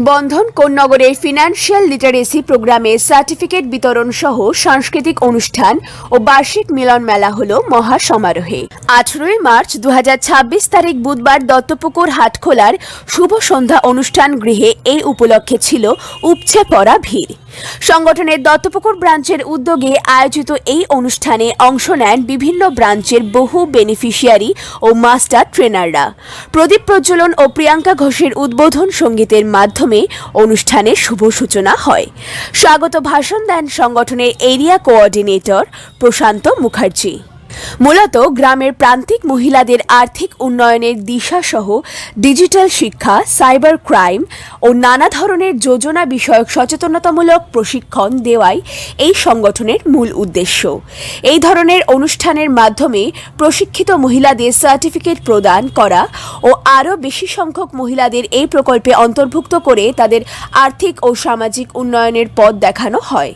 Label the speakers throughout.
Speaker 1: বন্ধন কোন্নগরের financial literacy প্রোগ্রামে certificate বিতরণ সহ সাংস্কৃতিক অনুষ্ঠান ও বার্ষিক মিলন মেলা হল মহা সমারোহে। 18 মার্চ 2026 তারিখ বুধবার দত্তপুকুর হাটখোলার শুভ সন্ধ্যা অনুষ্ঠান গৃহে এই উপলক্ষে ছিল উপচে পড়া ভিড়। সংগঠনের দত্তপুকুর ব্রাঞ্চের উদ্যোগে আয়োজিত এই অনুষ্ঠানে অংশ নেন বিভিন্ন ব্রাঞ্চের বহু বেনিফিশিয়ারি ও মাস্টার ট্রেনাররা। প্রদীপ প্রজ্বলন ও প্রিয়াঙ্কা ঘোষের উদ্বোধন সঙ্গীতের মাধ্যমে অনুষ্ঠানের শুভ সূচনা হয়। স্বাগত ভাষণ দেন সংগঠনের এরিয়া কোঅর্ডিনেটর প্রশান্ত মুখার্জি। মূলত গ্রামের প্রান্তিক মহিলাদের আর্থিক উন্নয়নের দিশাসহ ডিজিটাল শিক্ষা, সাইবার ক্রাইম ও নানা ধরনের যোজনা বিষয়ক সচেতনতামূলক প্রশিক্ষণ দেওয়াই এই সংগঠনের মূল উদ্দেশ্য। এই ধরনের অনুষ্ঠানের মাধ্যমে প্রশিক্ষিত মহিলাদের সার্টিফিকেট প্রদান করা ও আরও বেশি সংখ্যক মহিলাদের এই প্রকল্পে অন্তর্ভুক্ত করে তাদের আর্থিক ও সামাজিক উন্নয়নের পথ দেখানো হয়।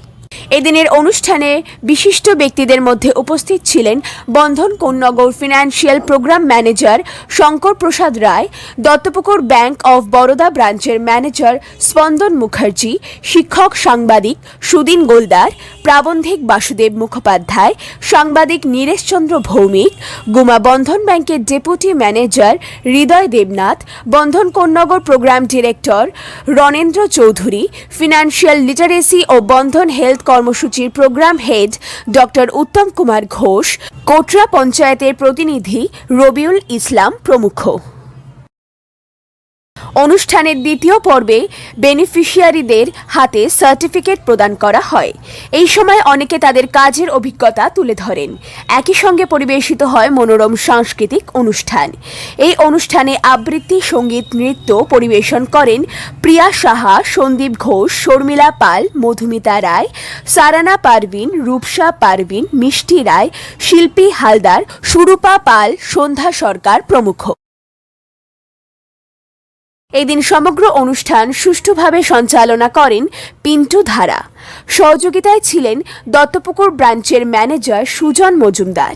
Speaker 1: এদিনের অনুষ্ঠানে বিশিষ্ট ব্যক্তিদের মধ্যে উপস্থিত ছিলেন Bandhan Konnagar financial program manager Shankar Prasad Roy, Duttapukur bank of Baroda ব্রাঞ্চের ম্যানেজার স্পন্দন মুখার্জি, শিক্ষক সাংবাদিক সুদিন গোলদার, প্রাবন্ধিক বাসুদেব মুখোপাধ্যায়, সাংবাদিক নীরেশচন্দ্র ভৌমিক, গুমা বন্ধন ব্যাংকের deputy manager Hriday Debnath, Bandhan Konnagar program director Ranendra Chowdhury, financial literacy ও বন্ধন হেলথ কর্মসূচির program head doctor Uttam Kumar Ghosh, Kotra পঞ্চায়েতের প্রতিনিধি রবিউল ইসলাম প্রমুখ। অনুষ্ঠানের দ্বিতীয় পর্বে বেনিফিশিয়ারিদের হাতে সার্টিফিকেট প্রদান করা হয়। এই সময় অনেকে তাদের কাজের অভিজ্ঞতা তুলে ধরেন। একই সঙ্গে পরিবেশিত হয় মনোরম সাংস্কৃতিক অনুষ্ঠান। এই অনুষ্ঠানে আবৃত্তি, সঙ্গীত, নৃত্য পরিবেশন করেন প্রিয়া সাহা, সন্দীপ ঘোষ, শর্মিলা পাল, মধুমিতা রায়, সারানা পারভিন, রূপসা পারভিন, মিষ্টি রায়, শিল্পী হালদার, সুরূপা পাল, সন্ধ্যা সরকার প্রমুখ। এদিন সমগ্র অনুষ্ঠান সুষ্ঠুভাবে সঞ্চালনা করেন পিন্টু ধারা। সহযোগিতায় ছিলেন দত্তপুকুর ব্রাঞ্চের ম্যানেজার সুজন মজুমদার।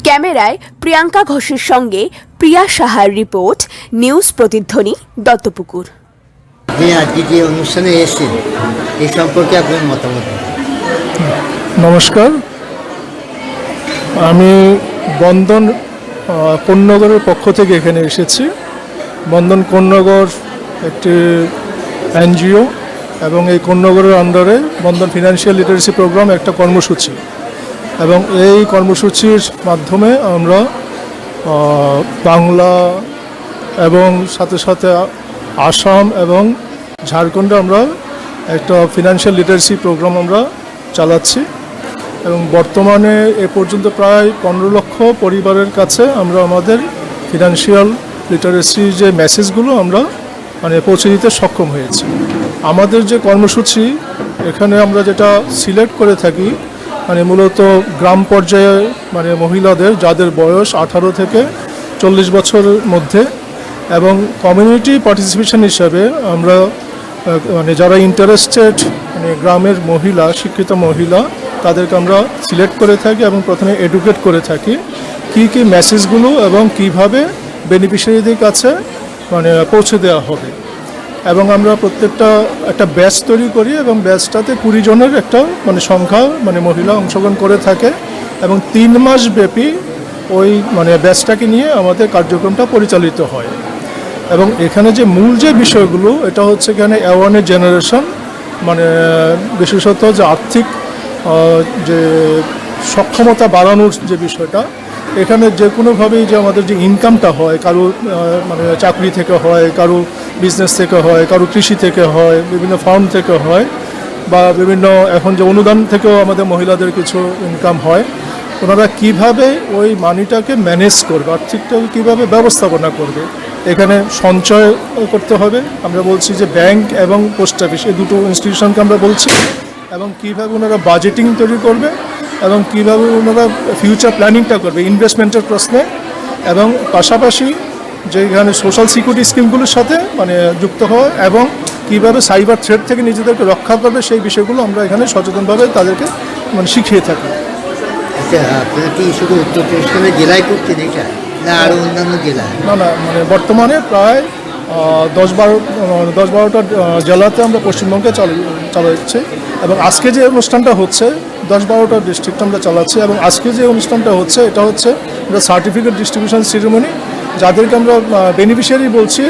Speaker 1: ক্যামেরায় প্রিয়াঙ্কা ঘোষের সঙ্গে প্রিয়া সাহার রিপোর্ট, নিউজ প্রতিধ্বনি, দত্তপুকুর।
Speaker 2: আজকে যে অনুষ্ঠানে এসেছেন এই সম্পর্কে আপনার মতামত?
Speaker 3: নমস্কার, আমি বন্ধন কোন্নগরের পক্ষ থেকে এখানে এসেছি। বন্ধন কোন্নগর একটি এনজিও এবং এই কোন্নগরের আন্ডারে বন্ধন ফিনান্সিয়াল লিটারেসি প্রোগ্রাম একটা কর্মসূচি, এবং এই কর্মসূচির মাধ্যমে আমরা বাংলা এবং সাথে সাথে আসাম এবং ঝাড়খণ্ডে আমরা একটা ফিনান্সিয়াল লিটারেসি প্রোগ্রাম আমরা চালাচ্ছি, এবং বর্তমানে এ পর্যন্ত প্রায় 15 লক্ষ পরিবারের কাছে আমরা আমাদের ফিনান্সিয়াল লিটারেসি যে মেসেজগুলো আমরা পৌঁছে দিতে সক্ষম হয়েছি। আমাদের যে কর্মসূচি এখানে আমরা যেটা সিলেক্ট করে থাকি মূলত গ্রাম পর্যায়ে মহিলাদের যাদের বয়স 18 থেকে 40 বছরের মধ্যে, এবং কমিউনিটি পার্টিসিপেশন হিসাবে আমরা যারা ইন্টারেস্টেড গ্রামের মহিলা, শিক্ষিত মহিলা, তাদেরকে আমরা সিলেক্ট করে থাকি এবং প্রথমে এডুকেট করে থাকি কী মেসেজগুলো এবং কিভাবে বেনিফিশিয়ারিদের কাছে পৌঁছে দেওয়া হবে। এবং আমরা প্রত্যেকটা একটা ব্যাচ তৈরি করি এবং ব্যাচটাতে 20 জনের একটা সংখ্যা মহিলা অংশগ্রহণ করে থাকে, এবং 3 মাস ব্যাপী ওই ব্যাচটাকে নিয়ে আমাদের কার্যক্রমটা পরিচালিত হয়। এবং এখানে যে মূল যে বিষয়গুলো, এটা হচ্ছে এখানে অ্যাওয়ারনেস জেনারেশন, বিশেষত যে আর্থিক যে সক্ষমতা বাড়ানোর যে বিষয়টা, এখানে যে কোনোভাবেই যে আমাদের যে ইনকামটা হয়, কারো চাকরি থেকে হয়, কারো বিজনেস থেকে হয়, কারো কৃষি থেকে হয়, বিভিন্ন ফার্ম থেকে হয়, বা বিভিন্ন এখন যে অনুদান থেকেও আমাদের মহিলাদের কিছু ইনকাম হয়, ওনারা কিভাবে ওই মানিটাকে ম্যানেজ করবে, আর্থিকটাকে কীভাবে ব্যবস্থাপনা করবে, এখানে সঞ্চয় করতে হবে। আমরা বলছি যে ব্যাংক এবং পোস্ট অফিস, এই দুটো ইনস্টিটিউশনকে আমরা বলছি, এবং কীভাবে ওনারা বাজেটিং তৈরি করবে এবং কীভাবে ওনারা ফিউচার প্ল্যানিংটা করবে ইনভেস্টমেন্টের প্রশ্নে, এবং পাশাপাশি যে এখানে সোশ্যাল সিকিউরিটি স্কিমগুলোর সাথে যুক্ত হওয়া, এবং কীভাবে সাইবার থ্রেট থেকে নিজেদেরকে রক্ষা করবে, সেই বিষয়গুলো আমরা এখানে সচেতনভাবে তাদেরকে শিখিয়ে থাকি।
Speaker 2: আচ্ছা, আপনারা কি শুধু উত্তর চব্বিশ পরগনা জেলায় করছেন এটা, না আরও অন্যান্য জেলা?
Speaker 3: না, বর্তমানে প্রায় 10-12টা জেলাতে আমরা পশ্চিমবঙ্গে চালাচ্ছি এবং আজকে যে অনুষ্ঠানটা হচ্ছে 10-12টা ডিস্ট্রিক্ট আমরা চালাচ্ছি এবং আজকে যে অনুষ্ঠানটা হচ্ছে এটা হচ্ছে আমরা সার্টিফিকেট ডিস্ট্রিবিউশন সেরিমনি, যাদেরকে আমরা বেনিফিশিয়ারি বলছি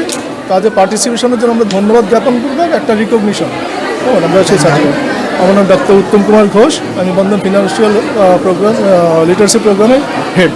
Speaker 3: তাদের পার্টিসিপেশনের জন্য আমরা ধন্যবাদ জ্ঞাপন করবো, একটা রিকগনিশন আমরা সেই সার্টিফিকেট। আমার নাম ডাক্তার উত্তম কুমার ঘোষ, আমি বন্ধন ফিনান্সিয়াল প্রোগ্রাম লিটারেসি প্রোগ্রামের হেড।